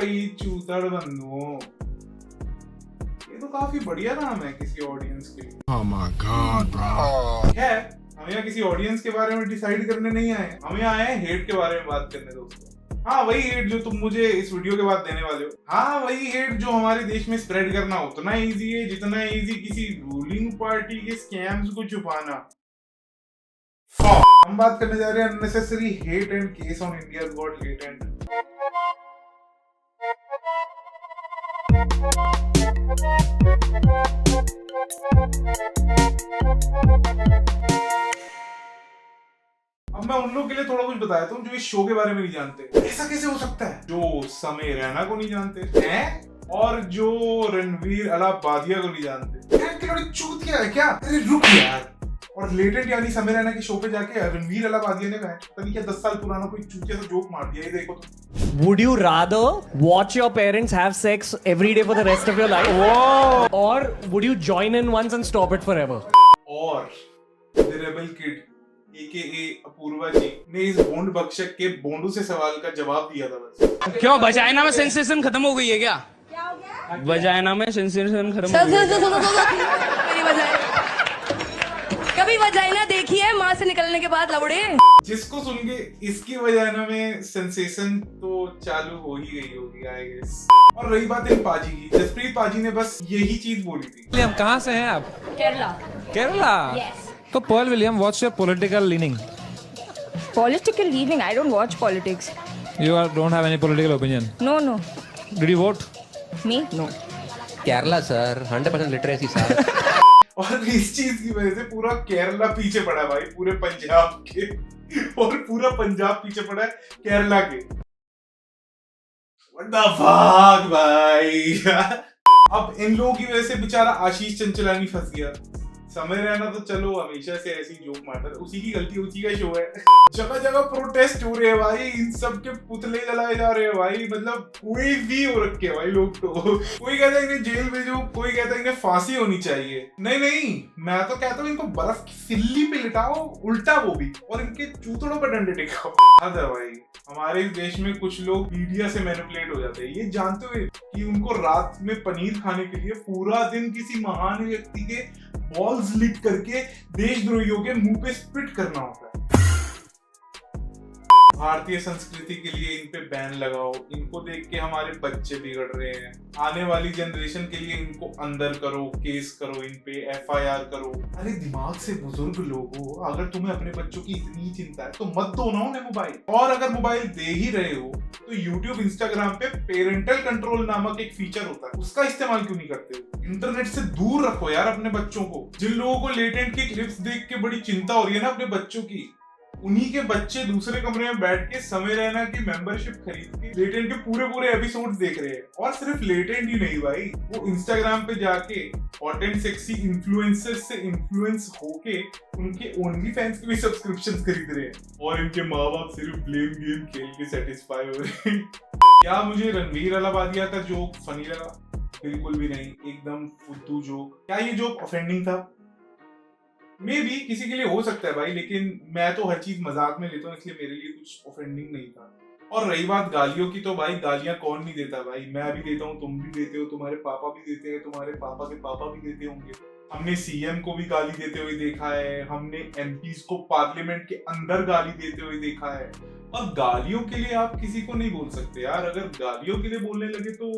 भाई चूतड़ बंधु, ये तो काफी बढ़िया नाम है किसी ऑडियंस के लिए। Oh my God, bro. है, हम यहाँ किसी ऑडियंस के बारे में डिसाइड करने नहीं आए, हम यहाँ आए हैं हेट के बारे में बात करने दोस्तों। हाँ वही हेट जो तुम मुझे इस वीडियो के बाद देने वाले हो, हाँ वही हेट जो हमारे देश में स्प्रेड करना उतना इजी है जितना इजी किसी रूलिंग पार्टी के स्कैम्स को छुपाना। हम बात करने जा रहे हैं unnecessary hate and case on India's got latent. अब मैं उन लोगों के लिए थोड़ा कुछ बताया हूँ जो इस शो के बारे में नहीं जानते। ऐसा कैसे हो सकता है? जो समय रैना को नहीं जानते हैं और जो रणवीर अलाहाबादिया को नहीं जानते। चूत क्या है क्या? अरे रुक यार। और लेटेंट यानी समय रैना के शो पे जाके रणवीर अलाहाबादिया ने पता नहीं क्या 10 साल पुराना कोई चूतिया सा जोक मार दिया। ये देखो तो। Would you rather watch your parents have sex every day for the rest of your life? Whoa! Or would you join in once and stop it forever? और The Rebel Kid AKA Apoorva जी ने इस bond भक्षक के बोंडू से सवाल का जवाब दिया था बस। क्यों वजाइना में सेंसेशन खत्म हो गई है क्या? क्या हो गया? वजाइना में सेंसेशन खत्म हो गई है। कभी वजाइना देखी है माँ से निकलने के बाद लवड़े? जिसको सुन के इसकी वजाइना में सेंसेशन तो चालू हो ही गई होगी आई गेस। और रही बात इन पाजी की, जसप्रीत पाजी ने बस यही चीज बोली थी। हम कहाँ से हैं आप? केरला। केरला? Yes. तो Pearl William, what's your political leaning? Political leaning? I don't watch politics. Don't have any political opinion. No, no. Did you vote? Me? No. Kerala sir 100% literacy sir. और इस चीज की वजह से पूरा केरला पीछे पड़ा है भाई, पूरे पंजाब के, और पूरा पंजाब पीछे पड़ा है केरला के। What the fuck भाई। अब इन लोगों की वजह से बेचारा आशीष चंचलानी फंस गया। समय रहना तो चलो हमेशा से ऐसी जोक मारता है, उसी की गलती, उसी का शो है। जगह जगह प्रोटेस्ट हो रहे हैं भाई, इन सब के पुतले जलाए जा रहे हैं भाई, मतलब कोई भी हो रखे हैं भाई लोग। तो कोई कहता है इन्हें जेल भेजो, कोई कहता है इन्हें फांसी होनी चाहिए। नहीं, मैं तो कहता हूँ इनको बर्फ की सिल्ली पे लिटाओ, उल्टा वो भी, और इनके चूतड़ों पर डंडे टिकाओ। हद है भाई। हमारे इस देश में कुछ लोग मीडिया से मैनिपुलेट हो जाते हैं ये जानते हुए कि उनको रात में पनीर खाने के लिए पूरा दिन किसी महान व्यक्ति के बॉल्स लिक करके देशद्रोहियों के मुंह पे स्पिट करना होता है। भारतीय संस्कृति के लिए इन पे बैन लगाओ, इनको देख के हमारे बच्चे बिगड़ रहे हैं। आने वाली जनरेशन के लिए इनको अंदर करो, केस करो, इन पे FIR करो। अरे दिमाग से बुजुर्ग लोगों, अगर तुम्हें अपने बच्चों की इतनी चिंता है तो मत दो ना उन्हें मोबाइल। और अगर मोबाइल दे ही रहे हो तो YouTube, Instagram पे पेरेंटल कंट्रोल नामक एक फीचर होता है, उसका इस्तेमाल क्यों नहीं करते हो? इंटरनेट से दूर रखो यार अपने बच्चों को। जिन लोगों को लेटेंट की क्लिप्स देख के बड़ी चिंता हो रही है ना अपने बच्चों की, उन्हीं के बच्चे दूसरे कमरे में बैठ के समय रहना की मेंबरशिप खरीद के लेटेंट के पूरे एपिसोड्स देख रहे हैं। और सिर्फ लेटेंट ही नहीं भाई, वो इंस्टाग्राम पे जाके हॉट एंड सेक्सी इन्फ्लुएंसर्स से इन्फ्लुएंस होके उनके ओनली फैंस के भी सब्सक्रिप्शंस खरीद रहे हैं। और इनके माँ बाप सिर्फ ब्लेम गेम खेल के सेटिस्फाई हो रहे हैं। क्या मुझे रणवीर अलाहाबादिया का जोक फनी लगा? बिल्कुल भी नहीं, एकदम फुद्दू जोक। क्या ये जोक ऑफेंडिंग था? मे भी किसी के लिए हो सकता है भाई, लेकिन मैं तो हर चीज मजाक में लेता हूँ, इसलिए मेरे लिए कुछ ऑफेंडिंग नहीं था। और रही बात गालियों की, तो भाई गालियां कौन नहीं देता भाई, मैं भी देता हूँ, तुम भी देते हो, तुम्हारे पापा भी देते हैं, तुम्हारे पापा के पापा भी देते होंगे। हमने CM को भी गाली देते हुए देखा है, हमने MPs को पार्लियामेंट के अंदर गाली देते हुए देखा है। और गालियों के लिए आप किसी को नहीं बोल सकते यार, अगर गालियों के लिए बोलने लगे तो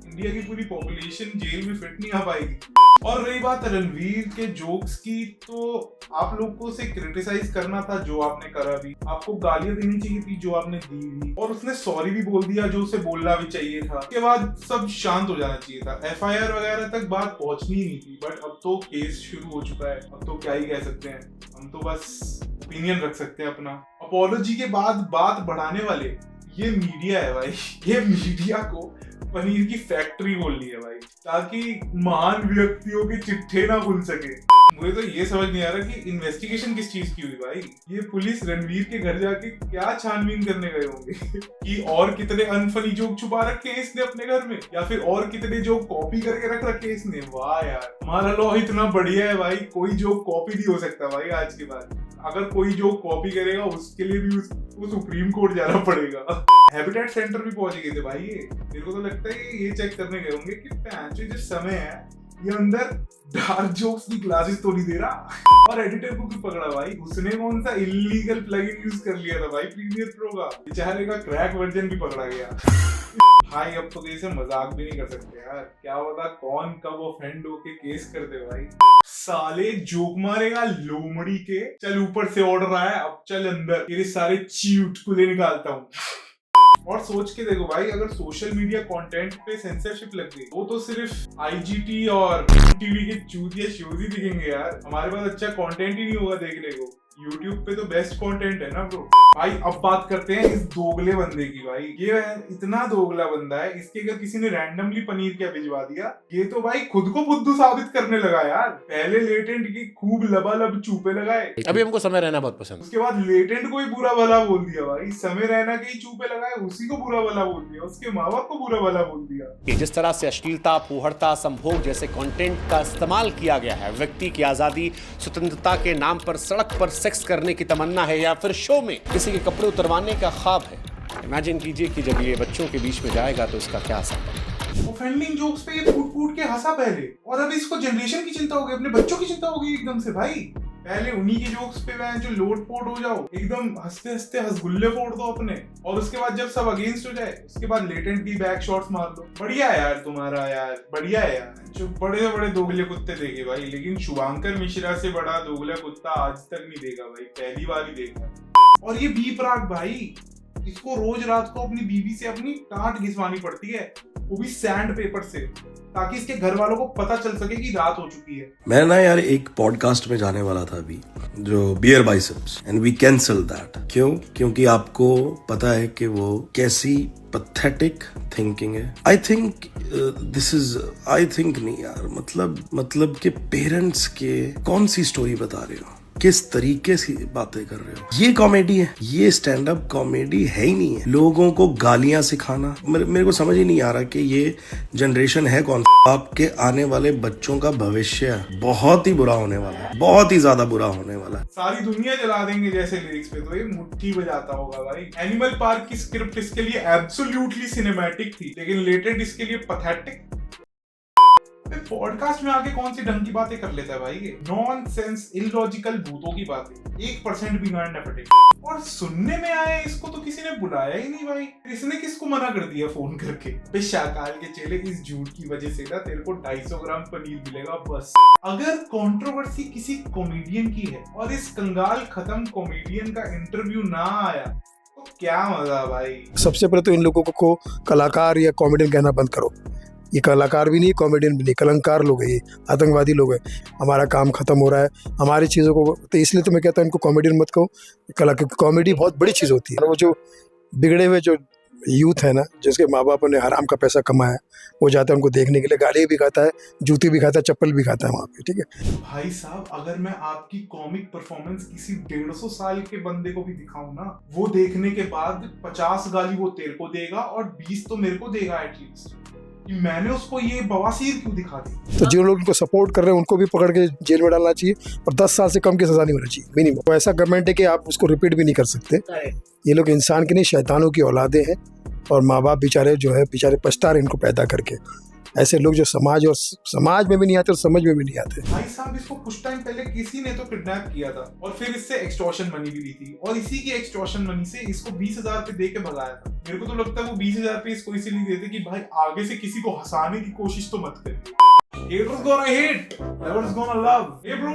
इंडिया की पूरी पॉपुलेशन जेल में फिट नहीं आ पाएगी। और रही बात रणवीर के जोक्स की, तो आप लोग को उसे क्रिटिसाइज करना था जो आपने करा भी, आपको गालियां देनी चाहिए थी जो आपने दी भी, और उसने सॉरी भी बोल दिया जो उसे बोलना भी चाहिए था। उसके बाद सब शांत हो जाना चाहिए था, FIR वगैरह तक बात पहुंचनी ही नहीं थी। बट अब तो केस शुरू हो चुका है, अब तो क्या ही कह सकते हैं, हम तो बस ओपिनियन रख सकते हैं अपना। अपोलॉजी के बाद बात बढ़ाने वाले ये मीडिया है भाई। ये मीडिया को पनीर की फैक्ट्री खोलनी है भाई, ताकि महान व्यक्तियों के चिट्ठे ना खुल सके। मुझे तो ये समझ नहीं आ रहा कि इन्वेस्टिगेशन किस चीज की हुई भाई। ये पुलिस रणवीर के घर जाके क्या छानबीन करने गए होंगे कि और कितने अनफनी जोक छुपा रखे हैं इसने अपने घर में, या फिर और कितने जोक कॉपी करके रख रखे हैं इसने। वाह यार, हमारा लॉ इतना बढ़िया है भाई, कोई जोक कॉपी नहीं हो सकता भाई आज के बाद। अगर कोई जोक कॉपी करेगा उसके लिए भी उसको सुप्रीम कोर्ट जाना पड़ेगा। हैबिटेट सेंटर भी पहुंच गए थे भाई ये। मेरे को तो लगता है ये चेक करने गए होंगे कि जो समय है ये अंदर डार्क जोक्स की क्लासेस तो नहीं दे रहा। और एडिटर को क्यों पकड़ा भाई, उसने कौन सा इलीगल प्लगइन यूज कर लिया था भाई प्रीमियर प्रो का, बेचारे का क्रैक वर्जन भी पकड़ा गया। भाई अब तो कैसे मजाक भी नहीं कर सकते यार, क्या पता कौन कब ऑफेंड होके केस कर दे भाई। साले जोक मारेगा लोमड़ी के, चल ऊपर से ऑर्डर आया अब चल अंदर, तेरे सारे चुटकुले निकालता हूँ। और सोच के देखो भाई, अगर सोशल मीडिया कंटेंट पे सेंसरशिप लग गई वो तो सिर्फ आईजीटी और टीवी के चूतिया शोज ही दिखेंगे यार। हमारे पास अच्छा कंटेंट ही नहीं होगा देखने को। यूट्यूब पे तो बेस्ट कंटेंट है ना ब्रो। भाई अब बात करते हैं इस दोगले बंदे की। भाई ये इतना दोगला बंदा है, इसके अगर किसी ने रैंडमली पनीर क्या भिजवा दिया, ये तो भाई खुद को बुद्धू साबित करने लगा यार। पहले लेटेंट की खूब लबालब चूपे लगाए, अभी हमको समय रहना बहुत पसंद। उसके बाद लेटेंट को ही बुरा भला बोल दिया भाई, समय रहना के ही चूपे लगाए उसी को बुरा भला बोल दिया, उसके माँ बाप को बुरा भला बोल दिया। जिस तरह से अश्लीलता, फूहड़ता, संभोग जैसे कंटेंट का इस्तेमाल किया गया है, व्यक्ति की आजादी, स्वतंत्रता के नाम पर सड़क पर सेक्स करने की तमन्ना है, या फिर शो में किसी के कपड़े उतरवाने का ख्वाब है। इमेजिन कीजिए कि जब ये बच्चों के बीच में जाएगा तो इसका क्या असर है। ऑफेंडिंग जोक्स पे ये फूट फूट के हंसा पहले, और अब इसको जनरेशन की चिंता होगी, अपने बच्चों की चिंता होगी एकदम से। भाई पहले उन्हीं के जोक्स पे मैं जो लोट पोट हो जाओ, एकदम हंसते हंसते हंसगुल्ले फोड़ दो अपने, और उसके बाद जब सब अगेंस्ट हो जाए उसके बाद लेटेंट की बैक शॉट्स मार दो। बढ़िया है यार तुम्हारा, यार बढ़िया है यार। जो बड़े से बड़े दोगले कुत्ते देखे भाई, लेकिन शुभांकर मिश्रा से बड़ा दोगला कुत्ता आज तक नहीं देखा भाई, पहली बार ही देखा। और ये बी प्राक भाई, इसको रोज रात को अपनी बीवी से अपनी टांट घिसवानी पड़ती है, वो भी सैंड पेपर से, ताकि इसके घर वालों को पता चल सके कि रात हो चुकी है। मैं ना यार एक पॉडकास्ट में जाने वाला था अभी, जो Beer Biceps, and we cancel that. क्यों? क्योंकि आपको पता है कि वो कैसी पथेटिक थिंकिंग है। आई थिंक आई थिंक नहीं यार, मतलब कि पेरेंट्स के कौन सी स्टोरी बता रहे हो, किस तरीके से बातें कर रहे हो। ये कॉमेडी है, ये स्टैंड अप कॉमेडी है ही नहीं है। लोगों को गालियां सिखाना, मेरे को समझ ही नहीं आ रहा कि ये जनरेशन है कौन। आपके आने वाले बच्चों का भविष्य बहुत ही बुरा होने वाला है, बहुत ही ज्यादा बुरा होने वाला है। सारी दुनिया जला देंगे जैसे लिरिक्स पे, तो ये मुट्ठी बजाता होगा भाई। एनिमल पार्क की स्क्रिप्ट इसके लिए एब्सोल्युटली सिनेमैटिक थी, लेकिन लेटेंट इसके लिए पैथेटिक। पॉडकास्ट में आके कौन सी ढंग की बातें कर लेता है भाई ये, नॉनसेंस इलॉजिकल भूतों की बातें, 1% भी गांड न फटे। और सुनने में आया इसको तो किसी ने बुलाया ही नहीं भाई, इसने किसको मना कर दिया फोन करके, बेशाकाल के चेले इस झूठ की वजह से ना तेरे को 250 ग्राम पनीर मिलेगा बस। अगर कंट्रोवर्सी किसी कॉमेडियन की है और इस कंगाल खत्म कॉमेडियन का इंटरव्यू ना आया तो क्या मजा भाई। सबसे पहले तो इन लोगों को कलाकार या कॉमेडियन कहना बंद करो। ये कलाकार भी नहीं, कॉमेडियन भी नहीं, कलंकार लोग हैं, ये आतंकवादी लोग हैं। हमारा काम खत्म हो रहा है, हमारी चीज़ों को, तो इसलिए तो मैं कहता हूँ इनको कॉमेडियन मत कहो। कॉमेडी बहुत बड़ी चीज़ होती है। वो जो बिगड़े हुए जो यूथ है ना, जिसके माँ बाप ने हराम का पैसा कमाया, वो जाता है उनको देखने के लिए, गाली भी खाता है, जूती भी खाता है, चप्पल भी खाता है वहाँ पे, ठीक है। भाई साहब अगर मैं आपकी कॉमिक परफॉर्मेंस किसी 150 साल के बंदे को भी दिखाऊं ना, वो देखने के बाद 50 गाली वो तेरे को देगा और 20 तो मेरे को देगा एटलीस्ट, कि मैंने उसको ये बवासीर क्यों दिखा दी। तो जो लोग उनको सपोर्ट कर रहे हैं उनको भी पकड़ के जेल में डालना चाहिए, और 10 साल से कम की सजा नहीं होनी चाहिए मिनिमम। तो ऐसा गवर्नमेंट है कि आप उसको रिपीट भी नहीं कर सकते। ये लोग इंसान के नहीं, शैतानों की औलादे हैं, और माँ बाप बेचारे जो है बेचारे पछता रहे इनको पैदा करके। ऐसे लोग जो समाज में भी नहीं आते और समझ में भी नहीं आते। भाई साहब इसको कुछ टाइम पहले किसी ने तो किडनैप किया था और फिर इससे एक्सटॉर्शन मनी भी ली थी, और इसी की एक्सटॉर्शन मनी से इसको 20,000 पे दे के भगाया था। मेरे को तो लगता है वो 20,000 पे इसको इसीलिए देते कि भाई आगे से किसी को हंसाने की कोशिश तो मत करिए। Haters gonna hate, lovers gonna love. Hey bro,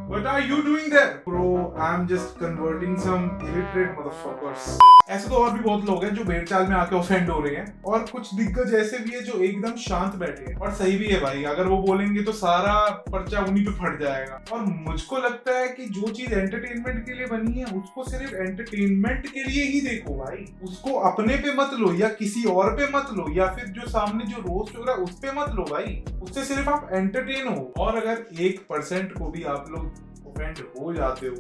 What are you doing there? Bro, I'm just converting some illiterate motherfuckers. ऐसे तो और भी बहुत लोग हैं जो भेड़चाल में आके ऑफेंड हो रहे हैं और कुछ दिग्गज ऐसे भी है जो एकदम शांत बैठे हैं और सही भी है भाई। अगर वो बोलेंगे तो सारा पर्चा उन्हीं पे फट जाएगा। और मुझको लगता है कि जो चीज एंटरटेनमेंट के लिए बनी है उसको सिर्फ एंटरटेनमेंट के लिए ही देखो भाई। उसको अपने पे मत लो या किसी और पे मत लो या फिर जो सामने जो रोस्ट हो रहा है उस पे मत लो भाई। उससे सिर्फ आप एंटरटेन हो। और अगर 1% को भी आप लोग ऑफेंड हो जाते हो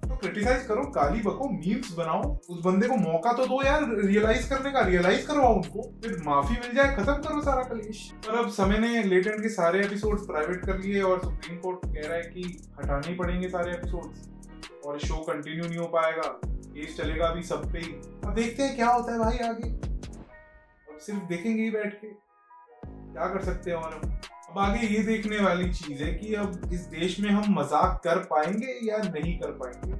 तो क्रिटिसाइज करो, गाली बको, मीम्स बनाओ, उस बंदे को मौका तो दो यार रियलाइज करने का, रियलाइज करवाओ उनको, फिर माफी मिल जाए, खत्म करो सारा कलेश। पर अब समय ने लेटेंट के सारे एपिसोड्स प्राइवेट कर लिए और सुप्रीम कोर्ट कह रहा है कि हटाने ही पड़ेंगे सारे एपिसोड्स और शो कंटिन्यू नहीं हो पाएगा, केस चलेगा अभी सब पे ही। अब देखते हैं क्या होता है भाई आगे। अब सिर्फ देखेंगे ही बैठ के, क्या कर सकते हैं। और अब आगे ये देखने वाली चीज है कि अब इस देश में हम मजाक कर पाएंगे या नहीं कर पाएंगे।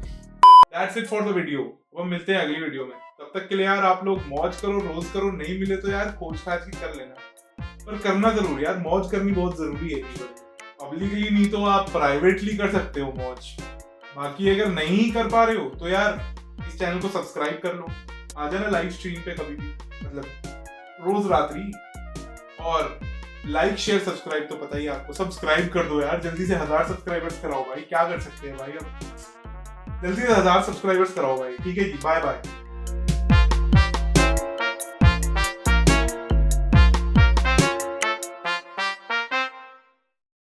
That's it for the video। अब हम मिलते हैं अगली वीडियो में। तब तक के लिए यार आप लोग मौज करो, रोज करो, नहीं मिले तो यार खोज खाज की कर लेना, पर करना जरूर यार। मौज करनी बहुत जरूरी है। पब्लिकली नहीं तो आप प्राइवेटली कर सकते हो मौज। बाकी अगर नहीं कर पा रहे हो तो यार इस चैनल को सब्सक्राइब कर लो, आ जाना लाइव स्ट्रीम पे कभी भी, मतलब रोज रात्रि। और लाइक शेयर सब्सक्राइब तो पता ही आपको, सब्सक्राइब कर दो यार जल्दी से। 1000 सब्सक्राइबर्स कराओ भाई, क्या कर सकते हैं भाई। अब जल्दी से 1000 सब्सक्राइबर्स कराओ भाई। ठीक है जी, बाय बाय।